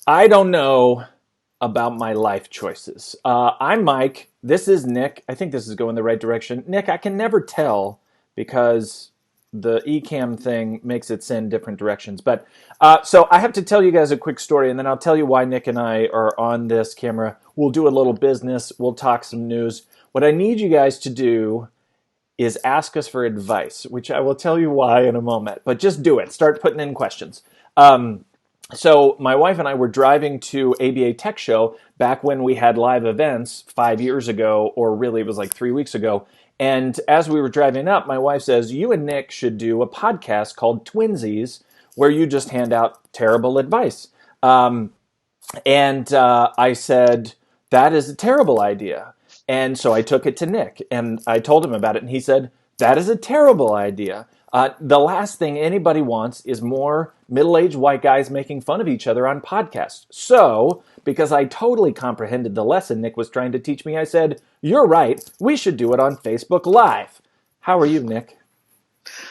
I don't know about my life choices. I'm Mike. This is Nick. I think this is going the right direction. Nick, I can never tell because the Ecamm thing makes it send different directions. But so I have to tell you guys a quick story, and then I'll tell you why Nick and I are on this camera. We'll do a little business. We'll talk some news. What I need you guys to do is ask us for advice, which I will tell you why in a moment. But just do it. Start putting in questions. So my wife and I were driving to ABA Tech Show back when we had live events 5 years ago, or really it was like 3 weeks ago. And as we were driving up, my wife says, you and Nick should do a podcast called Twinsies, where you just hand out terrible advice. And I said, that is a terrible idea. And so I took it to Nick and I told him about it. And he said, that is a terrible idea. The last thing anybody wants is more middle-aged white guys making fun of each other on podcasts. So, because I totally comprehended the lesson Nick was trying to teach me, I said, you're right. We should do it on Facebook Live. How are you, Nick?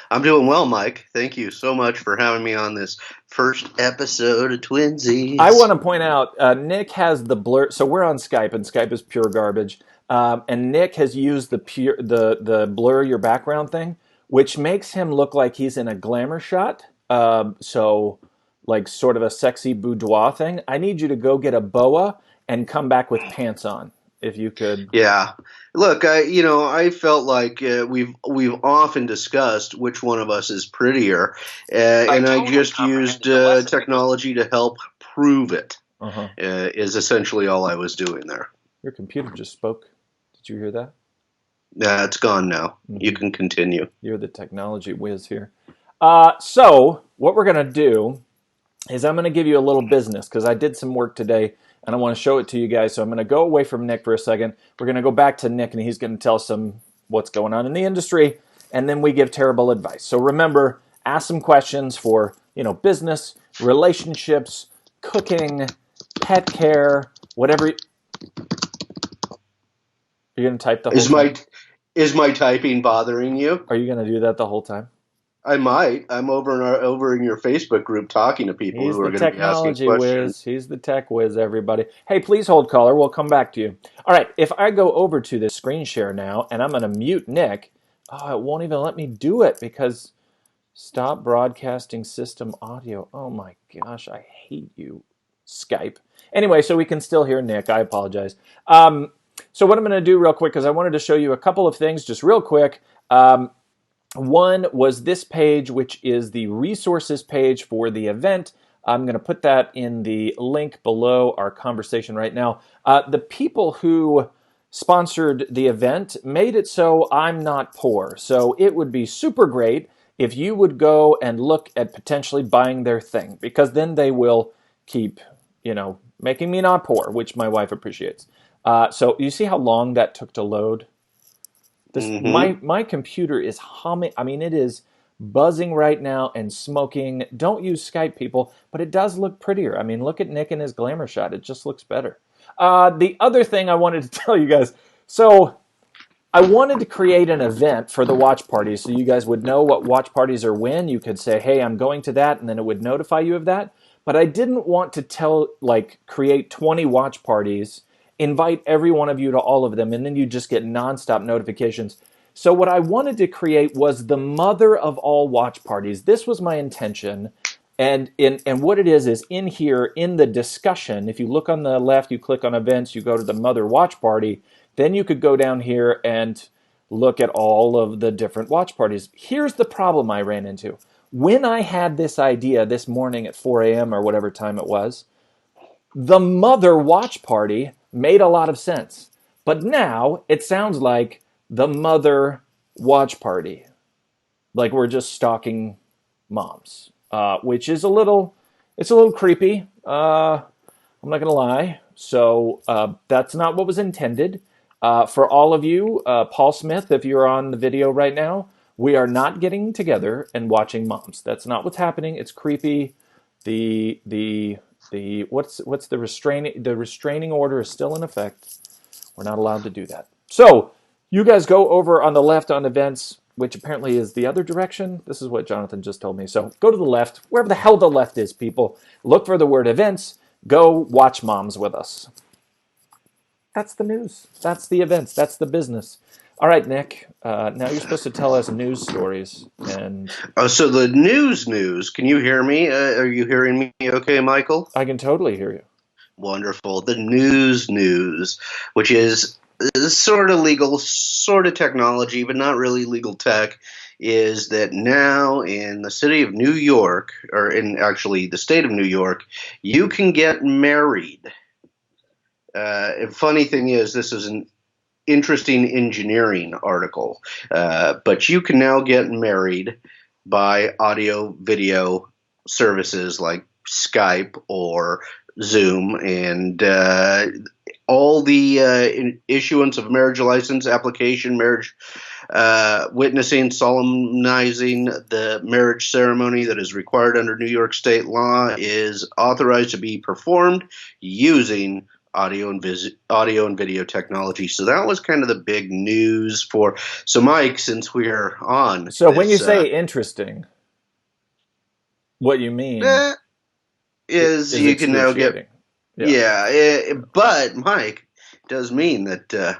I'm doing well, Mike. Thank you so much for having me on this first episode of I Twinsies. want to point out, Nick has the blur. So we're on Skype, and Skype is pure garbage. And Nick has used the blur your background thing, which makes him look like he's in a glamour shot. So like sort of a sexy boudoir thing. I need you to go get a boa and come back with pants on, if you could. Yeah, look, I felt like we've often discussed which one of us is prettier, I and I totally just used comprehended the lesson Nick was. technology to help prove it. Uh-huh. Is essentially all I was doing there. Your computer just spoke. Did you hear that? It's gone now. You Mm-hmm. can continue. You're the technology whiz here. So what we're gonna do is I'm going to give you a little business because I did some work today and I want to show it to you guys. So I'm going to go away from Nick for a second. We're going to go back to Nick and he's going to tell some what's going on in the industry, and then we give terrible advice. So remember, ask some questions for, business, relationships, cooking, pet care, whatever. You're going to type the whole Is time? my is my typing bothering you? Are you going to do that the whole time? I might. I'm over in your Facebook group talking to people He's who the are going to be asking technology questions. whiz. He's the tech whiz, everybody. Hey, please hold caller. We'll come back to you. All right, if I go over to this screen share now and I'm going to mute Nick, oh, it won't even let me do it because stop broadcasting system audio. Oh my gosh, I hate you, Skype. Anyway, so we can still hear Nick. I apologize. So what I'm going to do real quick is I wanted to show you a couple of things just real quick. One was this page, which is the resources page for the event. I'm going to put that in the link below our conversation right now. The people who sponsored the event made it so I'm not poor. So it would be super great if you would go and look at potentially buying their thing, because then they will keep, making me not poor, which my wife appreciates. So you see how long that took to load? This Hmm. my computer is humming. I mean, it is buzzing right now and smoking. Don't use Skype, people, but it does look prettier. I mean, look at Nick and his glamour shot. It just looks better. The other thing I wanted to tell you guys. So I wanted to create an event for the watch parties, so you guys would know what watch parties are when. You could say, "Hey, I'm going to that," and then it would notify you of that. But I didn't want to create 20 watch parties, invite every one of you to all of them, and then you just get nonstop notifications. So what I wanted to create was the mother of all watch parties. This was my intention. And what it is in here in the discussion, if you look on the left, you click on events, you go to the mother watch party, then you could go down here and look at all of the different watch parties. Here's the problem I ran into. When I had this idea this morning at 4 a.m. or whatever time it was, the mother watch party made a lot of sense. But now it sounds like the mother watch party. Like we're just stalking moms, which is it's a little creepy. I'm not gonna lie. So that's not what was intended. For all of you, Paul Smith, if you're on the video right now, we are not getting together and watching moms. That's not what's happening. It's creepy. The what's the restraining order is still in effect. We're not allowed to do that. So you guys go over on the left on events, which apparently is the other direction. This is what Jonathan just told me. So go to the left, wherever the hell the left is, people. Look for the word events. Go watch Moms with us. That's the news. That's the events. That's the business. All right, Nick. Now you're supposed to tell us news stories, and Oh, so the news. Can you hear me? Are you hearing me okay, Michael? I can totally hear you. Wonderful. The news, which is sort of legal, sort of technology, but not really legal tech, is that now in the city of New York, or in actually the state of New York, you can get married. Funny thing is, this is an interesting engineering article, but you can now get married by audio video services like Skype or Zoom, and all the issuance of marriage license application, marriage witnessing, solemnizing the marriage ceremony that is required under New York state law is authorized to be performed using audio and video technology. So that was kind of the big news for. So Mike, since we're on, So when you say interesting, what you mean is is you can now get excruciating. but Mike does mean that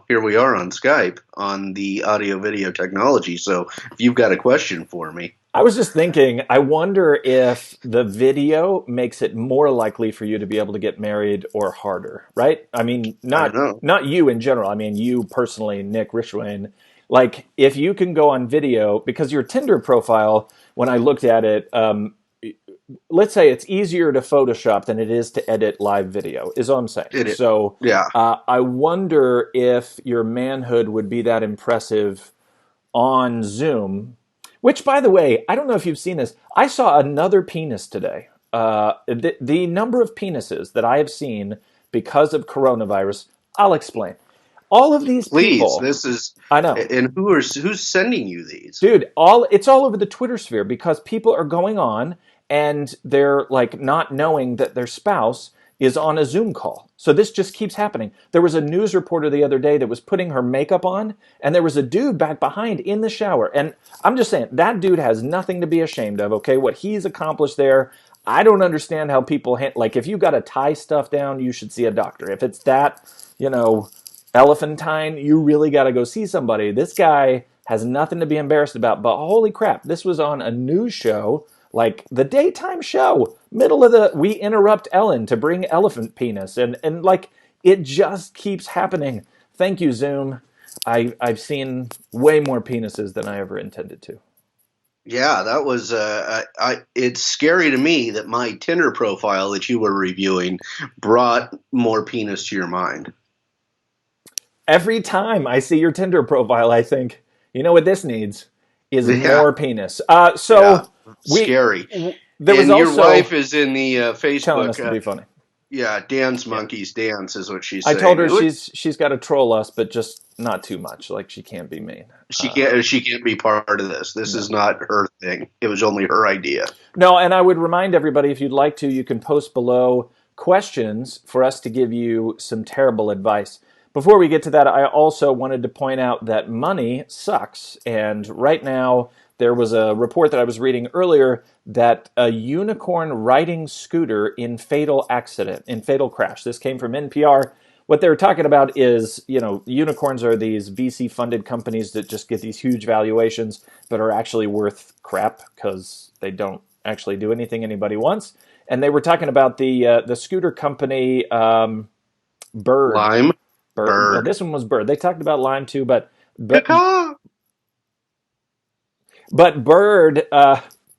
here we are on Skype on the audio video technology. So if you've got a question for me. I was just thinking, I wonder if the video makes it more likely for you to be able to get married or harder, right? I mean, I don't know. not you in general. I mean, you personally, Nick Rishwain. Like, if you can go on video, because your Tinder profile, when I looked at it, let's say it's easier to Photoshop than it is to edit live video, is all I'm saying. It is. So Yeah. I wonder if your manhood would be that impressive on Zoom. Which, by the way, I don't know if you've seen this. I saw another penis today. The number of penises that I have seen because of coronavirus, I'll explain. All of these Please, people, this is. I know, And who's sending you these? dude. It's all over the Twitter sphere because people are going on and they're like not knowing that their spouse is on a Zoom call. So this just keeps happening. There was a news reporter the other day that was putting her makeup on, and there was a dude back behind in the shower. And I'm just saying, that dude has nothing to be ashamed of, okay? What he's accomplished there, I don't understand how people, like, if you got to tie stuff down, you should see a doctor. If it's that, elephantine, you really got to go see somebody. This guy has nothing to be embarrassed about, but holy crap, this was on a news show, like the daytime show, we interrupt Ellen to bring elephant penis, and like it just keeps happening. Thank you, Zoom. I've seen way more penises than I ever intended to. Yeah, that was. It's scary to me that my Tinder profile that you were reviewing brought more penis to your mind. Every time I see your Tinder profile, I think, you know what this needs is more penis. Scary. There was and also your wife is in the Facebook. telling us to be funny. Yeah, Dance Monkeys Dance is what she's I saying. told her she's got to troll us, but just not too much. Like she can't be mean. She can't be part of this. This is not her thing. It was only her idea. No, and I would remind everybody, if you'd like to, you can post below questions for us to give you some terrible advice. Before we get to that, I also wanted to point out that money sucks. And right now, there was a report that I was reading earlier that a unicorn riding scooter in fatal crash. This came from NPR. What they were talking about is, unicorns are these VC-funded companies that just get these huge valuations, but are actually worth crap because they don't actually do anything anybody wants. And they were talking about the scooter company Bird. Lime. Bird. Well, this one was Bird. They talked about Lime too, but Bird.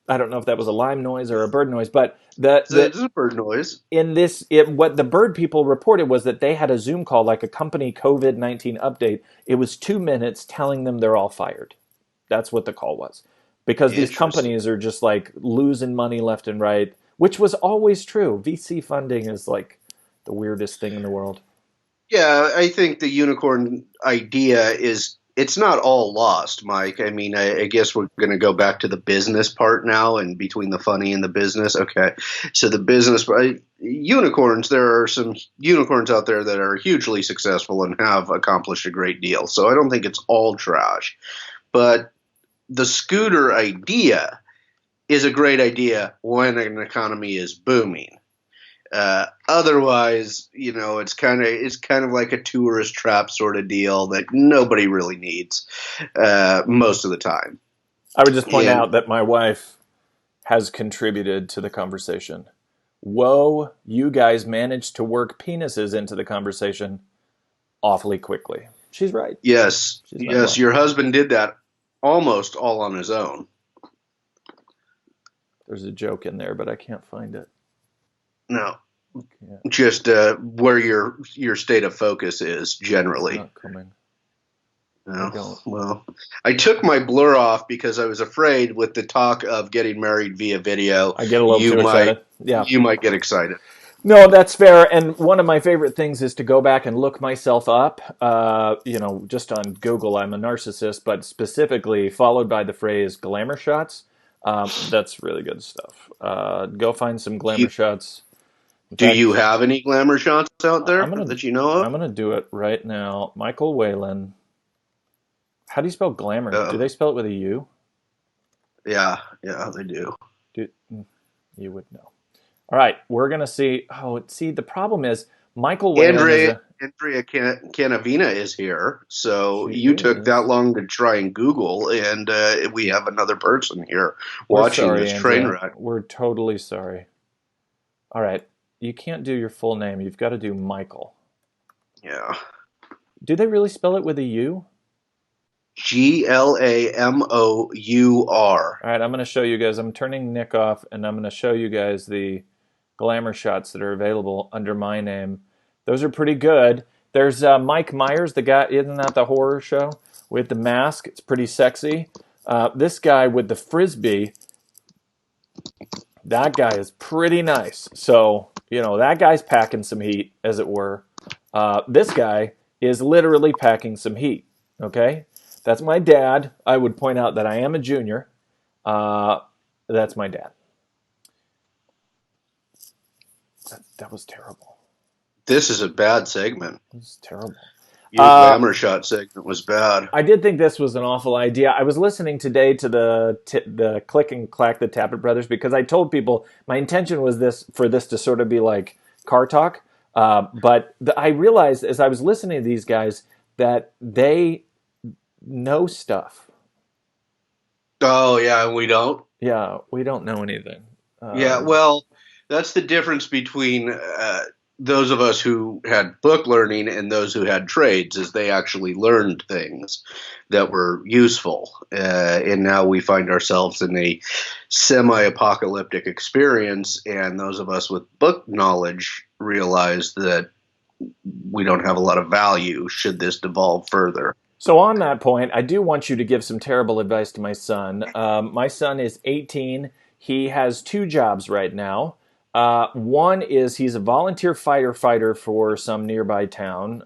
I don't know if that was a lime noise or a bird noise, but it's a bird noise. In this, what the Bird people reported was that they had a Zoom call, like a company COVID-19 update. It was 2 minutes telling them they're all fired. That's what the call was, because these companies are just like losing money left and right, which was always true. VC funding is like the weirdest thing in the world. Yeah, I think the unicorn idea it's not all lost, Mike. I mean, I guess we're going to go back to the business part now, and between the funny and the business. Okay, so the business unicorns. There are some unicorns out there that are hugely successful and have accomplished a great deal. So I don't think it's all trash, but the scooter idea is a great idea when an economy is booming. Otherwise, it's kind of like a tourist trap sort of deal that nobody really needs most of the time. I would just point And out that my wife has contributed to the conversation. Whoa, you guys managed to work penises into the conversation awfully quickly. She's right. yes, She's not yes, wrong. your husband did that almost all on his own. There's a joke in there, but I can't find it. No, Yeah, just where your state of focus is it's generally. not coming. I No, don't. well, I took my blur off because I was afraid with the talk of getting married via video, I get a little you too might excited. Yeah. you might get excited. No, that's fair. And one of my favorite things is to go back and look myself up, just on Google. I'm a narcissist, but specifically followed by the phrase glamour shots. That's really good stuff. Go find some Do glamour you, shots. In do you fact, have any glamour shots out I'm there gonna that you know of? I'm gonna do it right now. Michael Whalen. How do you spell glamour? Do they spell it with a U? Yeah, yeah, they do. Do, you would know. All right, we're gonna see. Oh, see, the problem is Michael Whalen is Andrea a. Andrea Canavina is here, so She you took that is. long to try and Google, and we have another person here We're watching sorry, this train Andrea. wreck. We're totally sorry. All right, you can't do your full name. You've got to do Michael. Yeah, Do they really spell it with a U? Glamour. All right, I'm going to show you guys. I'm turning Nick off, and I'm going to show you guys the glamour shots that are available under my name. Those are pretty good. There's Mike Myers, the guy, isn't that the horror show with the mask? It's pretty sexy. This guy with the frisbee, that guy is pretty nice. So, that guy's packing some heat, as it were. This guy is literally packing some heat. Okay? That's my dad. I would point out that I am a junior. Uh, that's my dad. That was terrible. This is a bad segment. It was terrible. Your glamour shot segment was bad. I did think this was an awful idea. I was listening today to the Click and Clack, the Tappet Brothers, because I told people my intention was for this to sort of be like car talk. But I realized as I was listening to these guys that they know stuff. Oh yeah, we don't. Yeah, we don't know anything. Yeah, well, that's the difference between those of us who had book learning and those who had trades, is they actually learned things that were useful. And now we find ourselves in a semi-apocalyptic experience, and those of us with book knowledge realize that we don't have a lot of value should this devolve further. So on that point, I do want you to give some terrible advice to my son. My son is 18. He has two jobs right now. One is he's a volunteer firefighter for some nearby town,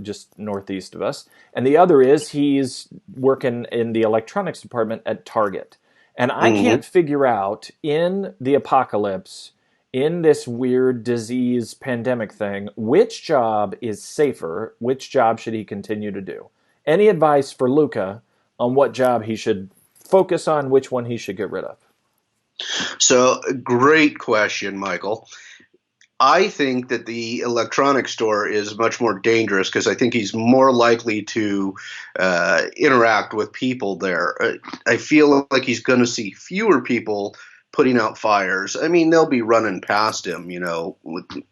just northeast of us. And the other is he's working in the electronics department at Target. And I Mm-hmm. can't figure out in the apocalypse, in this weird disease pandemic thing, which job is safer? Which job should he continue to do? Any advice for Luca on what job he should focus on, which one he should get rid of? So, great question, Michael. I think that the electronics store is much more dangerous because I think he's more likely to interact with people there. I feel like he's going to see fewer people putting out fires. I mean, they'll be running past him,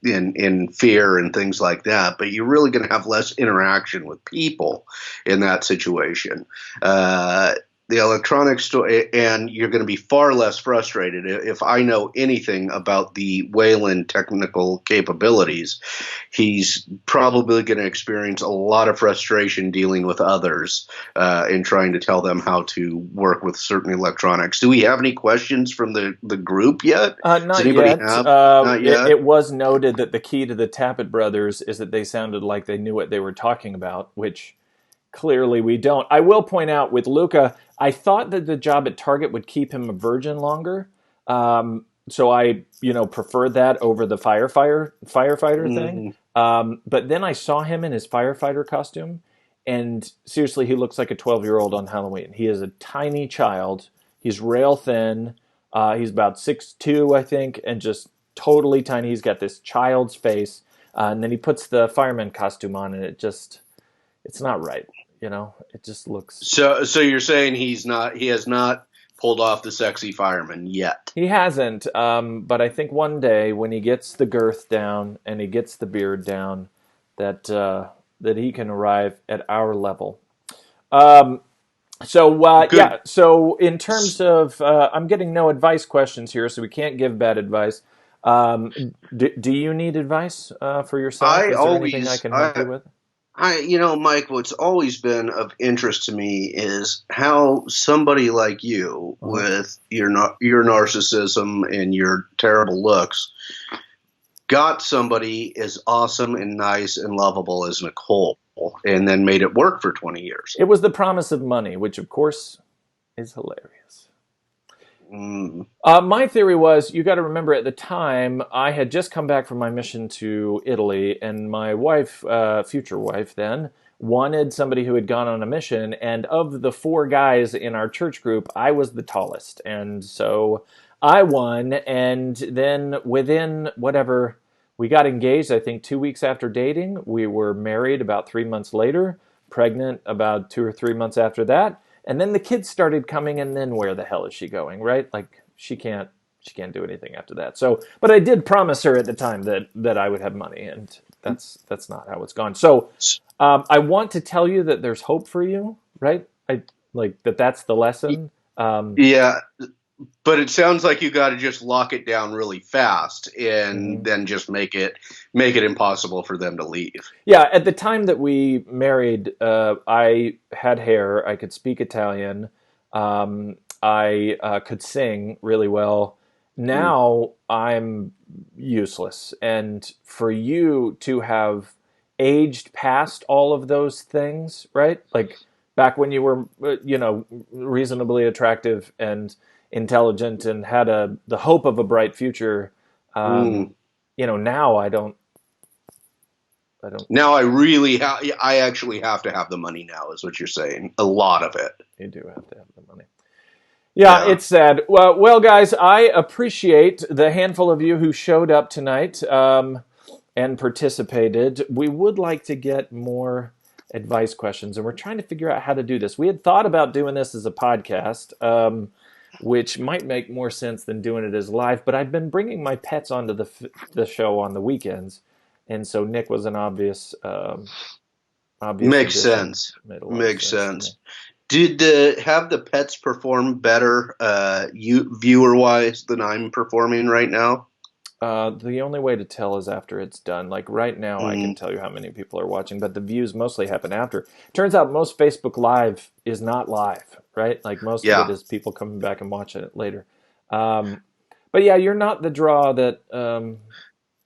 in fear and things like that. But you're really going to have less interaction with people in that situation. The electronics store, and you're going to be far less frustrated. If I know anything about the Whalen technical capabilities, he's probably going to experience a lot of frustration dealing with others in trying to tell them how to work with certain electronics. Do we have any questions from the group yet? Does Not anybody yet. have? Not It, yet. it was noted that the key to the Tappet brothers is that they sounded like they knew what they were talking about, which clearly we don't. I will point out with Luca, I thought that the job at Target would keep him a virgin longer. So I, preferred that over the firefighter thing. Mhm. But then I saw him in his firefighter costume, and seriously, he looks like a 12-year-old on Halloween. He is a tiny child. He's rail thin. He's about 6'2", I think, and just totally tiny. He's got this child's face, and then he puts the fireman costume on, and it's not right. It just looks. So you're saying he has not pulled off the sexy fireman yet? He hasn't, but I think one day when he gets the girth down and he gets the beard down, that he can arrive at our level. Um, Good. yeah. So in terms of, I'm getting no advice questions here, so we can't give bad advice. Um, do you need advice for yourself? I Is there anything I always, can help you with? Mike, what's always been of interest to me is how somebody like you, Uh-huh. with your narcissism and your terrible looks, got somebody as awesome and nice and lovable as Nicole, and then made it work for 20 years. It was the promise of money, which of course is hilarious. Mm. My theory was you got to remember at the time I had just come back from my mission to Italy, and my wife, future wife then, wanted somebody who had gone on a mission. And of the 4 guys in our church group, I was the tallest. And so I won. And then within whatever, we got engaged, I think 2 weeks after dating. We were married about 3 months later, pregnant about 2 or 3 months after that. And then the kids started coming, and then where the hell is she going, right? Like she can't do anything after that. So, but I did promise her at the time that I would have money, and that's not how it's gone. So, I want to tell you that there's hope for you, right? I like that. That's the lesson. Yeah, but it sounds like you got to just lock it down really fast, Mhm. and then just make it impossible for them to leave. Yeah, at the time that we married, I had hair. I could speak Italian. I could sing really well. Mm. Now I'm useless. And for you to have aged past all of those things, right? Like back when you were, reasonably attractive and intelligent and had the hope of a bright future. Um, Mm. Now I don't. Now I actually have to have the money now, is what you're saying. A lot of it. You do have to have the money. Yeah, Yeah. it's sad. Well, guys, I appreciate the handful of you who showed up tonight and participated. We would like to get more advice questions, and we're trying to figure out how to do this. We had thought about doing this as a podcast, which might make more sense than doing it as live. But I've been bringing my pets onto the show on the weekends, and so Nick was an obvious Makes addition. sense. Made a lot of Makes sense to me. sense. Did have the pets perform better, viewer wise, than I'm performing right now? The only way to tell is after it's done. Like right now, I can Mm. tell you how many people are watching, but the views mostly happen after. Turns out most Facebook Live is not live, right? Like most of it Yeah. is people coming back and watching it later. Um, but yeah, you're not the draw that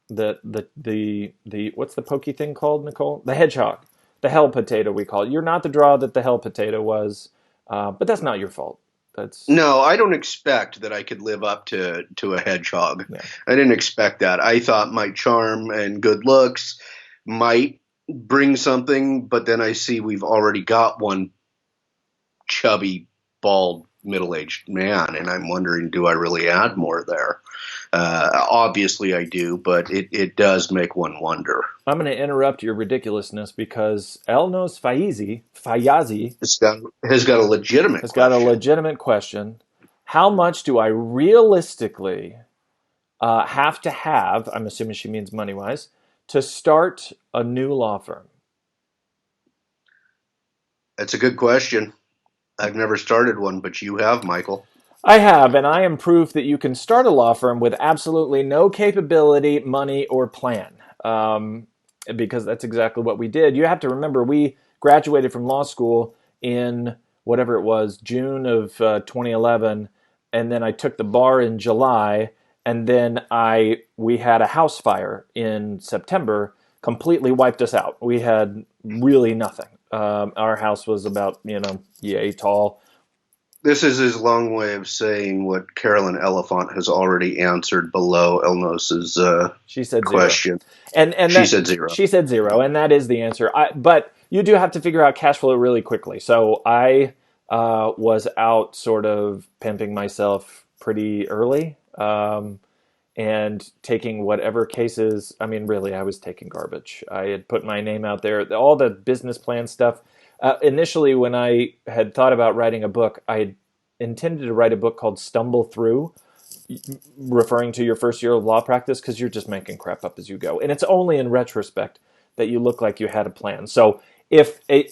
the what's the pokey thing called, Nicole? The hedgehog, the hell potato we call it. You're not the draw that the hell potato was, but that's not your fault. That's No, I don't expect that I could live up to a hedgehog. yeah. I didn't expect that. I thought my charm and good looks might bring something, but then I see we've already got one chubby, bald, middle-aged man, and I'm wondering, do I really add more there? Obviously, I do, but it does make one wonder. I'm going to interrupt your ridiculousness because Elnos Fayazi Has got a legitimate has got a question. legitimate question. How much do I realistically have to have, I'm assuming she means money wise, to start a new law firm? That's a good question. I've never started one, but you have, Michael. I have, and I am proof that you can start a law firm with absolutely no capability, money, or plan. Because that's exactly what we did. You have to remember, we graduated from law school in whatever it was, June of 2011, and then I took the bar in July, and then we had a house fire in September, completely wiped us out. We had really nothing. Our house was about, yay tall. This is his long way of saying what Carolyn Elephant has already answered below Elnos's She said zero. question. And She said zero. She said zero, and that is the answer. But you do have to figure out cash flow really quickly. So I was out sort of pimping myself pretty early, and taking whatever cases. I mean, really, I was taking garbage. I had put my name out there, all the business plan stuff. Initially, when I had thought about writing a book, I had intended to write a book called Stumble Through, referring to your first year of law practice, because you're just making crap up as you go. And it's only in retrospect that you look like you had a plan. So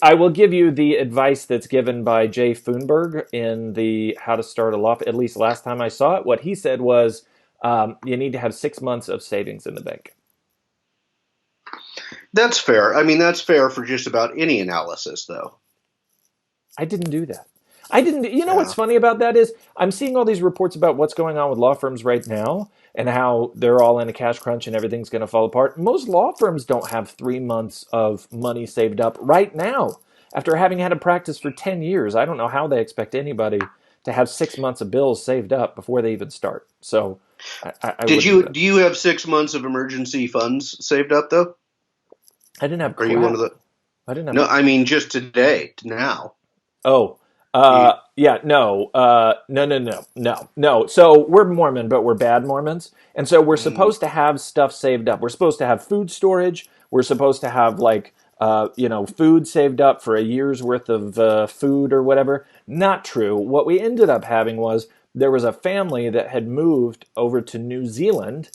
I will give you the advice that's given by Jay Foonberg in the How to Start a Law, at least last time I saw it. What he said was you need to have 6 months of savings in the bank. That's fair. I mean, that's fair for just about any analysis, though. I didn't do that. I didn't. You know Yeah. what's funny about that is I'm seeing all these reports about what's going on with law firms right now and how they're all in a cash crunch and everything's going to fall apart. Most law firms don't have 3 months of money saved up right now. After having had a practice for 10 years, I don't know how they expect anybody to have 6 months of bills saved up before they even start. So I Did wouldn't do you that. do you have 6 months of emergency funds saved up though? I didn't have Are you one crap. of the? I didn't No, have. I mean just today, now. Oh, You, yeah, no, no, no, no, no, no. So we're Mormon, but we're bad Mormons, and so we're mm, supposed to have stuff saved up. We're supposed to have food storage. We're supposed to have like, food saved up for a year's worth of food or whatever. Not true. What we ended up having was there was a family that had moved over to New Zealand.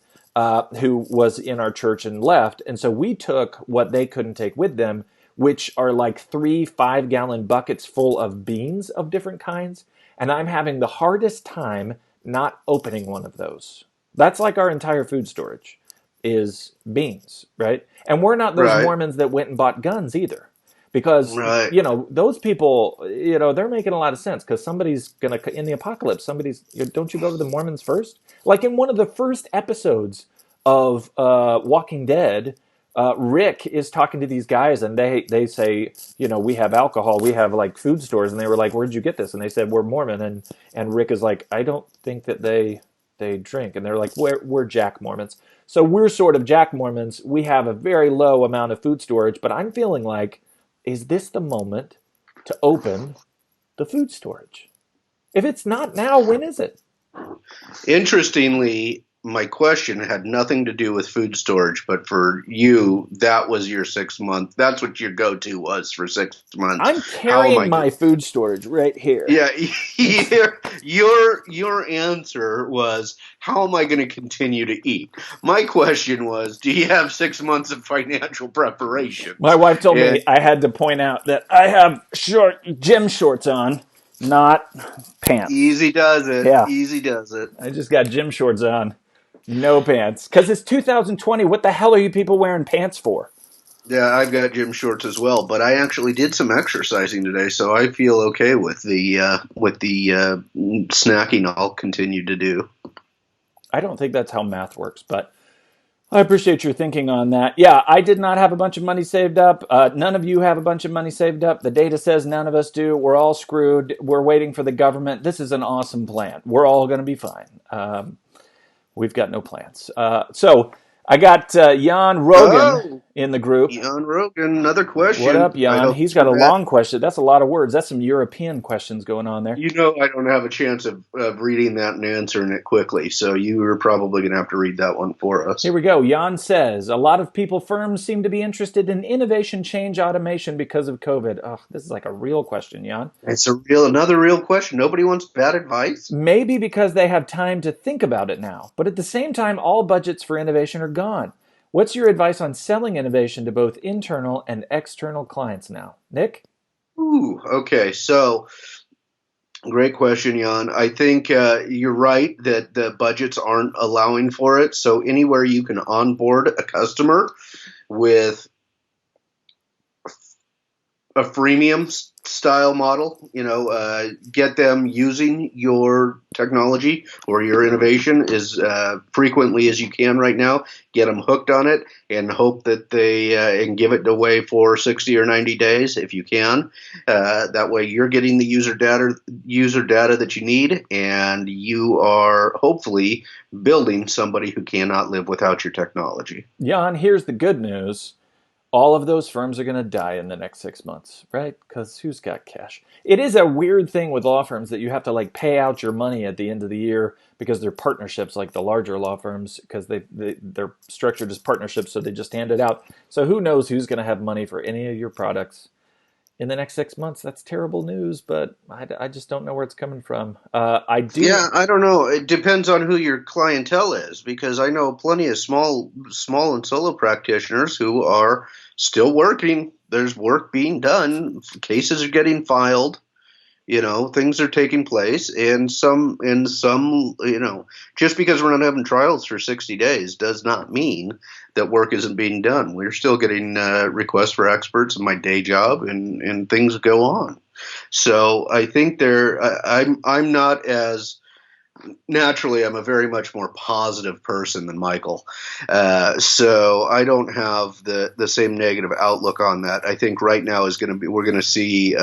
Who was in our church and left. And so we took what they couldn't take with them, which are like 3 5-gallon buckets full of beans of different kinds. And I'm having the hardest time not opening one of those. That's like our entire food storage is beans, right? And we're not those right, Mormons that went and bought guns either. Because, right. those people, they're making a lot of sense because somebody's going to, in the apocalypse, don't you go to the Mormons first? Like in one of the first episodes of Walking Dead, Rick is talking to these guys and they say, we have alcohol, we have like food stores, and they were like, where'd you get this? And they said, we're Mormon, and Rick is like, I don't think that they drink, and they're like, we're Jack Mormons. So we're sort of Jack Mormons. We have a very low amount of food storage, but I'm feeling like, is this the moment to open the food storage? If it's not now, when is it? Interestingly, my question had nothing to do with food storage, but for you, that was your 6 month. That's what your go-to was for 6 months. I'm How am carrying I my going? food storage right here. Yeah, your answer was, how am I going to continue to eat? My question was, do you have 6 months of financial My preparations? wife told me And I had to point out that I have gym shorts on, not pants. easy does it. Yeah, Easy does it. I just got gym shorts on, no pants. Because it's 2020. What the hell are you people wearing pants for? Yeah, I've got gym shorts as well, but I actually did some exercising today, so I feel okay with the snacking I'll continue to do. I don't think that's how math works, but I appreciate your thinking on that. Yeah, I did not have a bunch of money saved up. None of you have a bunch of money saved up. The data says none of us do. We're all screwed. We're waiting for the government. This is an awesome plan. We're all going to be fine. We've got no plans. So I got Jan Rogan Oh, in the group. Jan Rogan, another What up, question. I Jan? hope He's it's got for a Matt. long question. That's a lot of words. That's some European questions going on there. You know I don't have a chance of reading that and answering it quickly, so you are probably going to have to read that one for Here us. we go. Jan says, a lot of firms seem to be interested in innovation, change, automation because of COVID. Oh, this is like a real question, Jan. It's another real question. Nobody wants bad advice. Maybe because they have time to think about it now. But at the same time, all budgets for innovation are gone. What's your advice on selling innovation to both internal and external clients now? Nick? Ooh, okay. So, great question, Jan. I think you're right that the budgets aren't allowing for it. So, anywhere you can onboard a customer with a freemium style model, get them using your technology or your innovation as frequently as you can right now. Get them hooked on it and hope that they and give it away for 60 or 90 days if you can. That way you're getting the user data that you need, and you are hopefully building somebody who cannot live without your technology. Jan, here's the good news. all of those firms are going to die in the next 6 months, right? Because who's got cash? It is a weird thing with law firms that you have to like pay out your money at the end of the year because they're partnerships, like the larger law firms, because they're structured as partnerships, so they just hand it out. So who knows who's going to have money for any of your products in the next 6 months? That's terrible news, but I just don't know where it's coming from. I do. Yeah, I don't know. It depends on who your clientele is, because I know plenty of small and solo practitioners who are still working. There's work being done. Cases are getting filed. Things are taking place, and just because we're not having trials for 60 days does not mean that work isn't being done. We're still getting requests for experts in my day job, and things go on. So I think I'm not as naturally, I'm a very much more positive person than Michael. So I don't have the same negative outlook on that. I think right now we're going to see,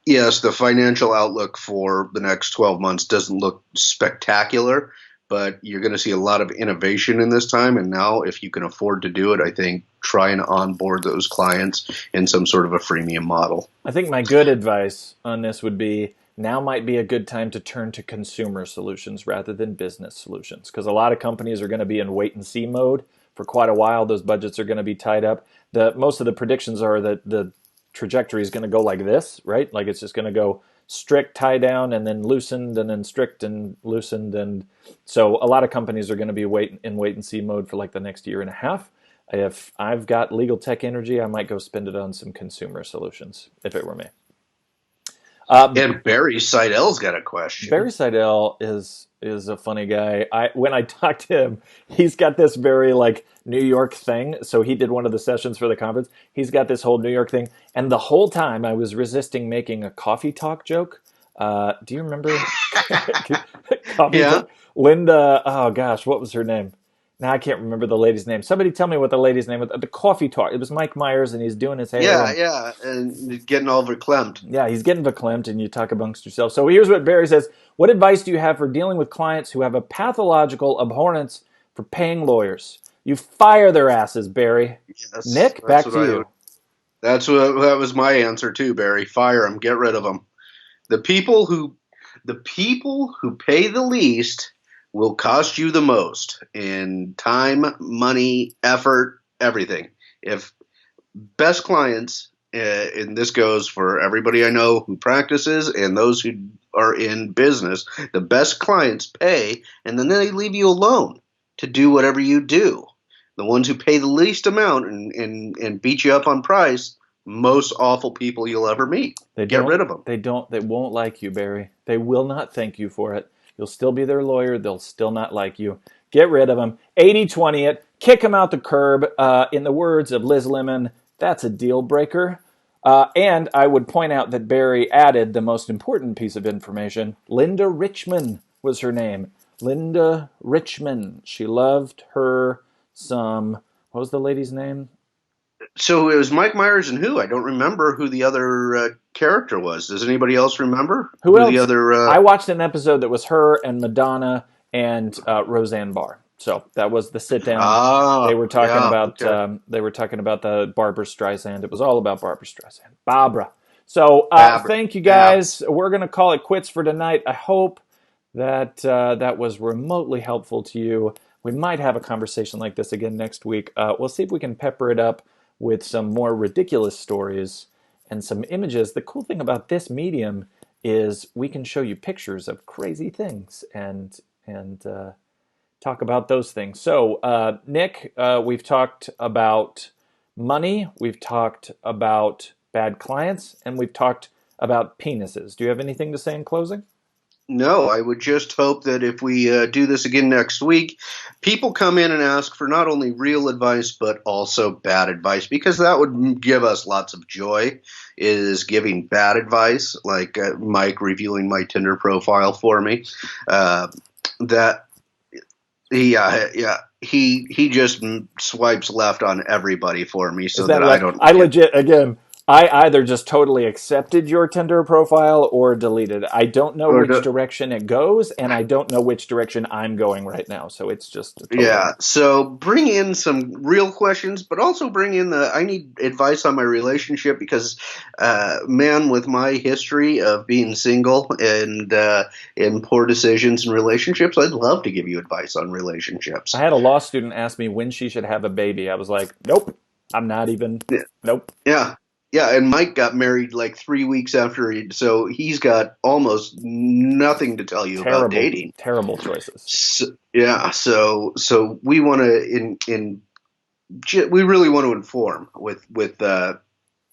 yes, the financial outlook for the next 12 months doesn't look spectacular, but you're going to see a lot of innovation in this time. And now, if you can afford to do it, I think try and onboard those clients in some sort of a freemium model. I think my good advice on this would be now might be a good time to turn to consumer solutions rather than business solutions, because a lot of companies are going to be in wait and see mode for quite a while. Those budgets are going to be tied up. Most of the predictions are that the trajectory is going to go like this, right? Like it's just going to go strict, tie down, and then loosened, and then strict and loosened. And so a lot of companies are going to be wait and see mode for like the next year and a half. If I've got legal tech energy, I might go spend it on some consumer solutions if it were me. And Barry Seidel's got a question. Barry Seidel is a funny guy. When I talk to him, he's got this very like New York thing. So he did one of the sessions for the conference. He's got this whole New York thing, and the whole time I was resisting making a coffee talk joke. Do you remember coffee Yeah. talk? Linda? Oh gosh, what was her name? Now I can't remember the lady's name. Somebody tell me what the lady's name was. The coffee talk. It was Mike Myers, and he's doing his hair. Yeah, and getting all verklempt. Yeah, he's getting verklempt, and you talk amongst yourself. So here's what Barry says. What advice do you have for dealing with clients who have a pathological abhorrence for paying lawyers? You fire their asses, Barry. Yes, Nick, back to you. That was my answer too, Barry. Fire them. Get rid of them. The people who pay the least will cost you the most in time, money, effort, everything. If best clients, and this goes for everybody I know who practices and those who are in business, the best clients pay, and then they leave you alone to do whatever you do. The ones who pay the least amount and beat you up on price, most awful people you'll ever meet. Get rid of them. They won't like you, Barry. They will not thank you for it. You'll still be their lawyer. They'll still not like you. Get rid of them. 80-20 it. Kick them out the curb. In the words of Liz Lemon, that's a deal breaker. And I would point out that Barry added the most important piece of information. Linda Richman was her name. Linda Richman. She loved her some... What was the lady's name? So it was Mike Myers and who? I don't remember who the other character was. Does anybody else remember? Who else? The other? I watched an episode that was her and Madonna and Roseanne Barr. So that was the sit down. They were talking about the Barbra Streisand. It was all about Barbra Streisand. Barbara. So thank you guys. Yeah. We're going to call it quits for tonight. I hope that that was remotely helpful to you. We might have a conversation like this again next week. We'll see if we can pepper it up with some more ridiculous stories and some images. The cool thing about this medium is we can show you pictures of crazy things and talk about those things. So, Nick, we've talked about money, we've talked about bad clients, and we've talked about penises. Do you have anything to say in closing? No, I would just hope that if we do this again next week, people come in and ask for not only real advice, but also bad advice, because that would give us lots of joy, is giving bad advice, like Mike reviewing my Tinder profile for me. He just swipes left on everybody for me, so that I don't. I legit, again, I either just totally accepted your Tinder profile or deleted it. I don't know Or which do, direction it goes, and I don't know which direction I'm going right now. So it's just a total. Yeah, so bring in some real questions, but also bring in the I need advice on my relationship because, man, with my history of being single and in poor decisions in relationships, I'd love to give you advice on I relationships. had a law student ask me when she should have a baby. I was like, nope, I'm not even. Nope. Yeah, yeah, and Mike got married like 3 weeks after so he's got almost nothing to tell you about Terrible, dating. terrible choices. Yeah, so we want to we really want to inform with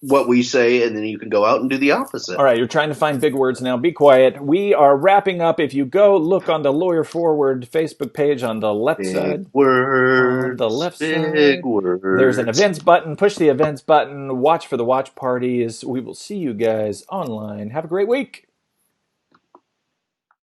what we say, and then you can go out and do the All opposite. right, you're trying to find big words now. Be quiet. We are wrapping up. If you go look on the Lawyer Forward Facebook page on the left Big side, on the words, left big side, there's an words. events button. Push the events button. Watch for the watch parties. We will see you guys online. Have a great week.